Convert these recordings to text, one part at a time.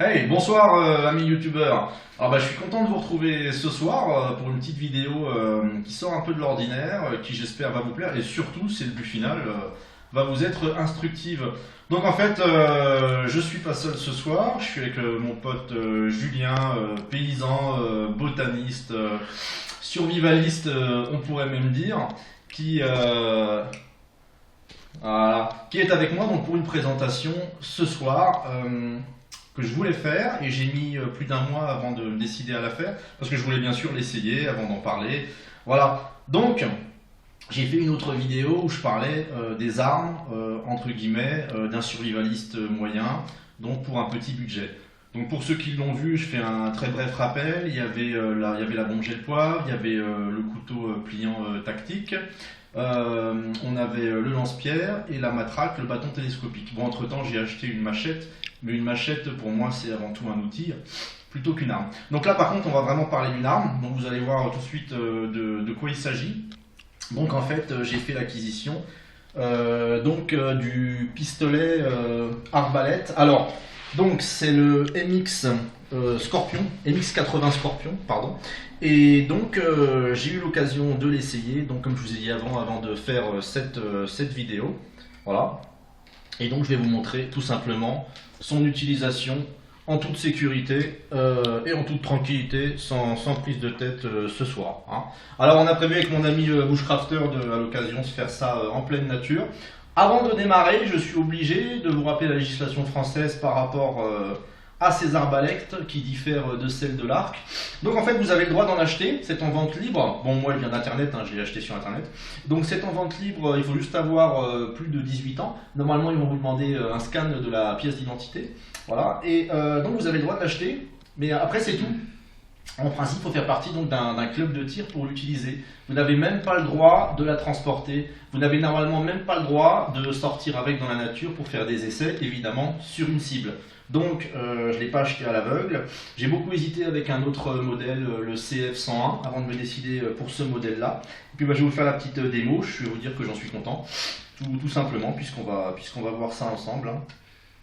Hey, bonsoir amis youtubeurs. Alors je suis content de vous retrouver ce soir pour une petite vidéo qui sort un peu de l'ordinaire, qui j'espère va vous plaire et surtout, c'est le but final, va vous être instructive. Donc en fait, je suis pas seul ce soir, je suis avec mon pote Julien, paysan, botaniste, survivaliste, on pourrait même dire, qui, voilà, qui est avec moi donc, pour une présentation ce soir. Que je voulais faire et j'ai mis plus d'un mois avant de me décider à la faire parce que je voulais bien sûr l'essayer avant d'en parler. Voilà, donc j'ai fait une autre vidéo où je parlais des armes, entre guillemets, d'un survivaliste moyen, donc pour un petit budget. Donc pour ceux qui l'ont vu, je fais un très bref rappel. Il y avait la bombe jet de poivre, il y avait le couteau pliant tactique, on avait le lance-pierre et la matraque, le bâton télescopique. Bon, entre temps j'ai acheté une machette, mais une machette pour moi c'est avant tout un outil plutôt qu'une arme. Donc là par contre on va vraiment parler d'une arme, donc vous allez voir tout de suite de quoi il s'agit. Donc en fait j'ai fait l'acquisition du pistolet arbalète. Alors donc c'est le MX Scorpion, MX80 Scorpion, pardon. Et donc j'ai eu l'occasion de l'essayer, donc comme je vous ai dit avant de faire cette vidéo. Voilà. Et donc je vais vous montrer tout simplement son utilisation en toute sécurité et en toute tranquillité, sans prise de tête ce soir. Hein. Alors on a prévu avec mon ami Bushcrafter à l'occasion de faire ça en pleine nature. Avant de démarrer, je suis obligé de vous rappeler la législation française par rapport à ces arbalètes qui diffèrent de celle de l'arc. Donc en fait vous avez le droit d'en acheter, c'est en vente libre. Bon moi elle vient d'internet, hein, je l'ai acheté sur internet. Donc c'est en vente libre, il faut juste avoir plus de 18 ans. Normalement ils vont vous demander un scan de la pièce d'identité. Voilà, et donc vous avez le droit de l'acheter, mais après c'est tout. En principe, il faut faire partie d'un club de tir pour l'utiliser. Vous n'avez même pas le droit de la transporter. Vous n'avez normalement même pas le droit de sortir avec dans la nature pour faire des essais, évidemment, sur une cible. Donc, je ne l'ai pas acheté à l'aveugle. J'ai beaucoup hésité avec un autre modèle, le CF101, avant de me décider pour ce modèle-là. Et puis, je vais vous faire la petite démo. Je vais vous dire que j'en suis content, tout simplement, puisqu'on va voir ça ensemble. Hein.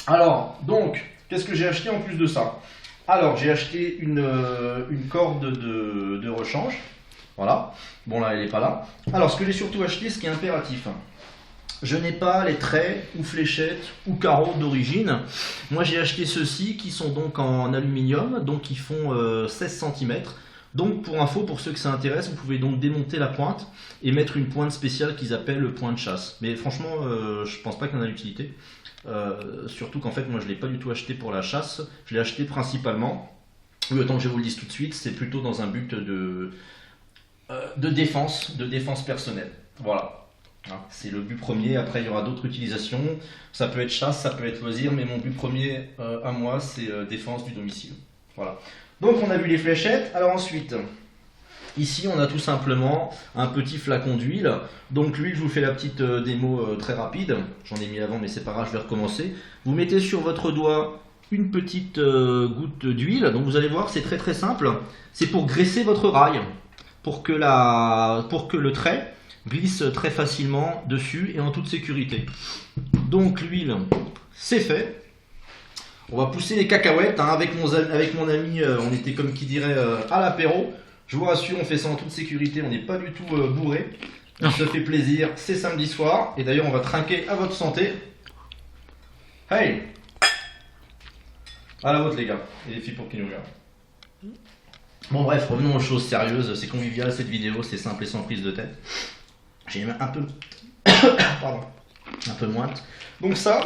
Alors, donc, qu'est-ce que j'ai acheté en plus de ça ? Alors, j'ai acheté une corde de rechange. Voilà. Bon, là, elle n'est pas là. Alors, ce que j'ai surtout acheté, ce qui est impératif. Je n'ai pas les traits ou fléchettes ou carreaux d'origine. Moi, j'ai acheté ceux-ci qui sont donc en aluminium, donc qui font 16 cm. Donc, pour info, pour ceux que ça intéresse, vous pouvez donc démonter la pointe et mettre une pointe spéciale qu'ils appellent le point de chasse. Mais franchement, je pense pas qu'il y en a d'utilité. Surtout qu'en fait moi je ne l'ai pas du tout acheté pour la chasse, je l'ai acheté principalement, autant que je vous le dise tout de suite, c'est plutôt dans un but de défense personnelle. Voilà, hein, c'est le but premier. Après il y aura d'autres utilisations, ça peut être chasse, ça peut être loisir, mais mon but premier à moi c'est défense du domicile. Voilà, donc on a vu les fléchettes. Alors ensuite, ici on a tout simplement un petit flacon d'huile. Donc l'huile, je vous fais la petite démo très rapide. J'en ai mis avant mais c'est pas grave, je vais recommencer. Vous mettez sur votre doigt une petite goutte d'huile. Donc vous allez voir, c'est très très simple. C'est pour graisser votre rail, pour que le trait glisse très facilement dessus et en toute sécurité. Donc l'huile, c'est fait. On va pousser les cacahuètes hein, avec mon ami, on était comme qui dirait à l'apéro. Je vous rassure, on fait ça en toute sécurité, on n'est pas du tout bourré. On se fait plaisir, c'est samedi soir. Et d'ailleurs, on va trinquer à votre santé. Hey! À la vôtre, les gars. Et les filles pour qui nous regardent. Bon, bref, revenons aux choses sérieuses. C'est convivial cette vidéo, c'est simple et sans prise de tête. J'ai un peu. Pardon. Un peu moite. Donc, ça.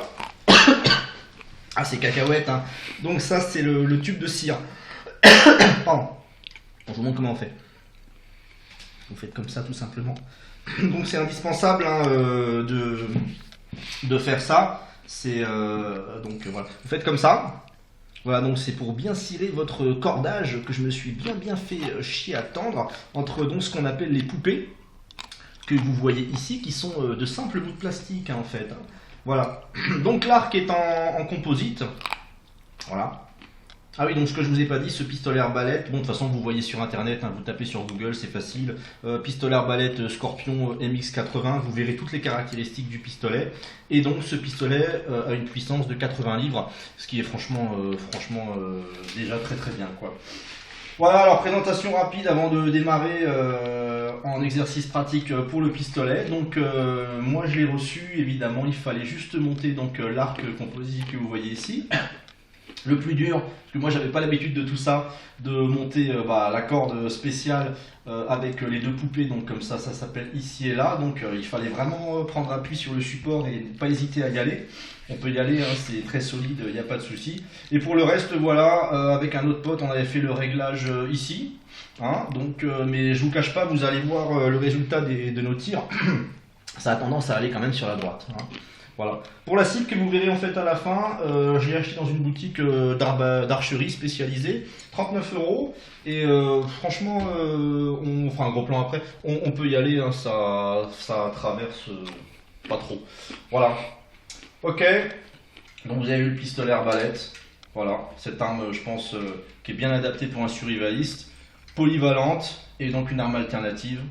Ah, c'est cacahuètes, hein. Donc, ça, c'est le tube de cire. Pardon. Je vous montre comment on fait. Vous faites comme ça tout simplement. Donc c'est indispensable hein, de faire ça. C'est donc voilà. Vous faites comme ça. Voilà, donc c'est pour bien cirer votre cordage que je me suis bien fait chier à tendre entre donc ce qu'on appelle les poupées que vous voyez ici, qui sont de simples bouts de plastique hein, en fait. Voilà. Donc l'arc est en composite. Voilà. Ah oui, donc ce que je vous ai pas dit, ce pistolet arbalète, bon de toute façon vous voyez sur internet, hein, vous tapez sur Google, c'est facile. Pistolet arbalète Scorpion MX80, vous verrez toutes les caractéristiques du pistolet. Et donc ce pistolet a une puissance de 80 livres, ce qui est franchement déjà très très bien quoi. Voilà, alors présentation rapide avant de démarrer en exercice pratique pour le pistolet. Donc moi je l'ai reçu, évidemment il fallait juste monter donc l'arc composite que vous voyez ici. Le plus dur, parce que moi j'avais pas l'habitude de tout ça, de monter la corde spéciale avec les deux poupées, donc comme ça s'appelle ici et là, donc il fallait vraiment prendre appui sur le support et ne pas hésiter à y aller. On peut y aller, hein, c'est très solide, il n'y a pas de souci. Et pour le reste, voilà, avec un autre pote, on avait fait le réglage ici, hein, donc, mais je vous cache pas, vous allez voir le résultat de nos tirs, ça a tendance à aller quand même sur la droite. Hein. Voilà. Pour la cible que vous verrez en fait à la fin, je l'ai acheté dans une boutique d'archerie spécialisée, 39 €. Et franchement, on fera un gros plan après, on peut y aller, hein, ça traverse pas trop. Voilà. Ok, donc vous avez eu le pistolet arbalète. Voilà, cette arme, je pense, qui est bien adaptée pour un survivaliste, polyvalente, et donc une arme alternative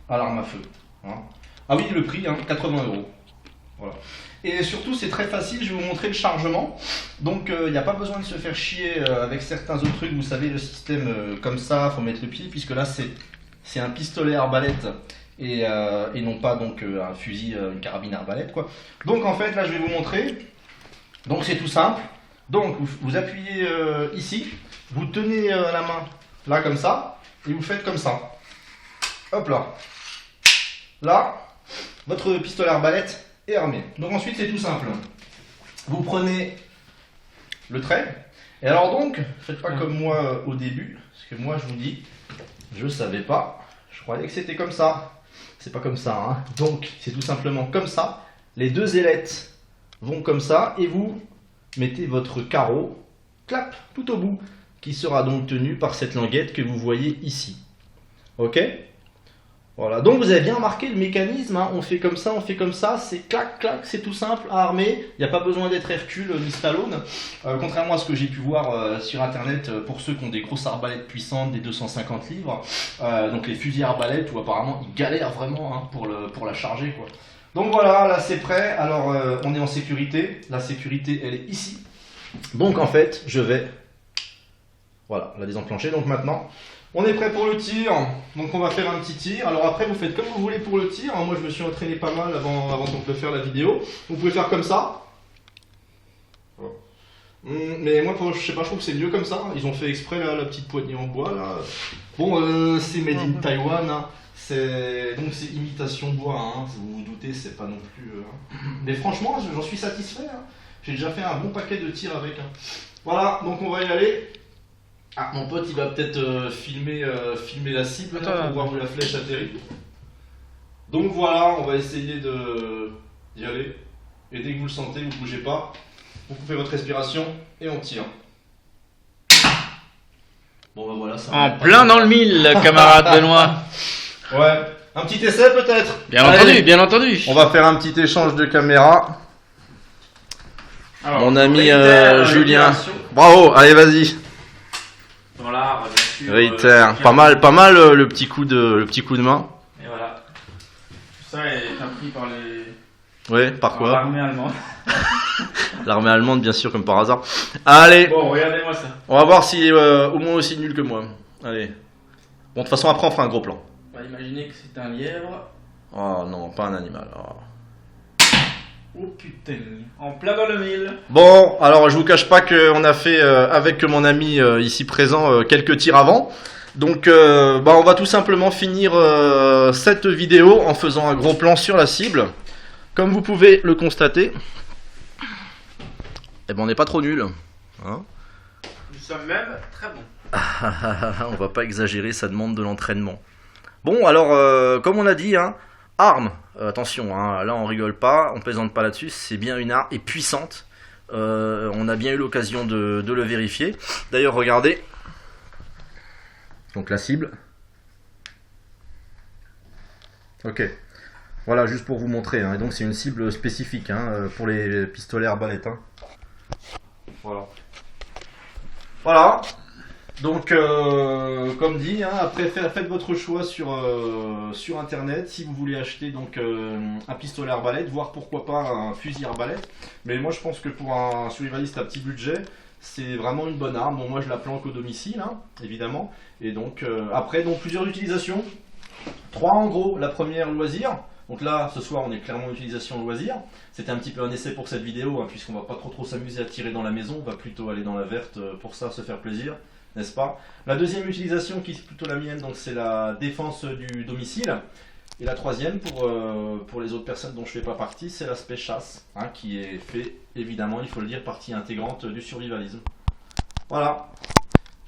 à l'arme à feu. Hein. Ah oui, le prix, hein, 80 €. Voilà. Et surtout c'est très facile, je vais vous montrer le chargement. Donc il n'y a pas besoin de se faire chier avec certains autres trucs, vous savez le système comme ça, il faut mettre le pied, puisque là c'est un pistolet arbalète et non pas donc un fusil, une carabine arbalète quoi. Donc en fait là je vais vous montrer, donc c'est tout simple, donc vous appuyez ici, vous tenez la main là comme ça, et vous faites comme ça, hop là, là, votre pistolet arbalète est armé. Donc ensuite c'est tout simple. Vous prenez le trait. Et alors donc, faites pas comme moi au début, parce que moi je vous dis, je savais pas. Je croyais que c'était comme ça. C'est pas comme ça. Hein. Donc c'est tout simplement comme ça. Les deux ailettes vont comme ça et vous mettez votre carreau, clap, tout au bout, qui sera donc tenu par cette languette que vous voyez ici. Ok ? Voilà, donc vous avez bien remarqué le mécanisme, hein. On fait comme ça, c'est clac, clac, c'est tout simple à armer, il n'y a pas besoin d'être Hercule ni Stallone, contrairement à ce que j'ai pu voir sur internet pour ceux qui ont des grosses arbalètes puissantes, des 250 livres, donc les fusils arbalètes où apparemment ils galèrent vraiment hein, pour la charger quoi. Donc voilà, là c'est prêt, alors on est en sécurité, la sécurité elle est ici, donc en fait je vais, voilà, la désenclencher, donc maintenant... On est prêt pour le tir, donc on va faire un petit tir. Alors après vous faites comme vous voulez pour le tir. Moi je me suis entraîné pas mal avant de faire la vidéo. Vous pouvez faire comme ça. Mais moi je sais pas, je trouve que c'est mieux comme ça. Ils ont fait exprès là, la petite poignée en bois là. Bon c'est made in Taiwan. Hein. Donc c'est imitation bois. Hein. Vous vous doutez, c'est pas non plus. Mais franchement j'en suis satisfait. Hein. J'ai déjà fait un bon paquet de tirs avec. Hein. Voilà, donc on va y aller. Ah, mon pote il va peut-être filmer la cible là, pour voir où la flèche atterrit. Donc voilà, on va essayer d'y aller. Et dès que vous le sentez, vous bougez pas. Vous coupez votre respiration et on tire. Bon bah voilà, ça en plein dans le mille, camarade Benoît. Ouais, un petit essai peut-être. Bien entendu, bien entendu. On va faire un petit échange de caméra. Alors, mon ami Julien. Bravo, allez vas-y. Dans l'art, bien sûr. Réitère. Pas mal le petit coup de main. Et voilà. Tout ça est appris par les. Ouais, par quoi? L'armée allemande. L'armée allemande, bien sûr, comme par hasard. Allez. Bon, regardez-moi ça. On va voir s'il est au moins aussi nul que moi. Allez. Bon, de toute façon, après, on fera un gros plan. On va imaginer que c'est un lièvre. Oh non, pas un animal. Oh. Oh putain, en plein dans le mille. Bon, alors je vous cache pas qu'on a fait avec mon ami ici présent quelques tirs avant. Donc on va tout simplement finir cette vidéo en faisant un gros plan sur la cible. Comme vous pouvez le constater, on n'est pas trop nul. Hein, nous sommes même très bons. on va pas exagérer, ça demande de l'entraînement. Bon, alors comme on a dit, hein, arme, attention, hein, là on rigole pas, on plaisante pas là-dessus, c'est bien une arme et puissante. On a bien eu l'occasion de le vérifier. D'ailleurs, regardez. Donc la cible. Ok. Voilà, juste pour vous montrer. Hein. Et donc c'est une cible spécifique hein, pour les pistolets arbalètes. Hein. Voilà. Voilà. Donc, comme dit, hein, après faites votre choix sur internet si vous voulez acheter donc un pistolet arbalète, voire pourquoi pas un fusil arbalète. Mais moi je pense que pour un survivaliste à petit budget, c'est vraiment une bonne arme. Bon, moi je la planque au domicile, hein, évidemment. Et donc après, donc plusieurs utilisations. 3 en gros. La première, loisir. Donc là, ce soir, on est clairement en utilisation loisir. C'était un petit peu un essai pour cette vidéo, hein, puisqu'on va pas trop s'amuser à tirer dans la maison. On va plutôt aller dans la verte pour ça, se faire plaisir. N'est-ce pas? La deuxième utilisation, qui est plutôt la mienne, donc c'est la défense du domicile. Et la troisième, pour les autres personnes dont je ne fais pas partie, c'est l'aspect chasse, hein, qui est fait, évidemment, il faut le dire, partie intégrante du survivalisme. Voilà.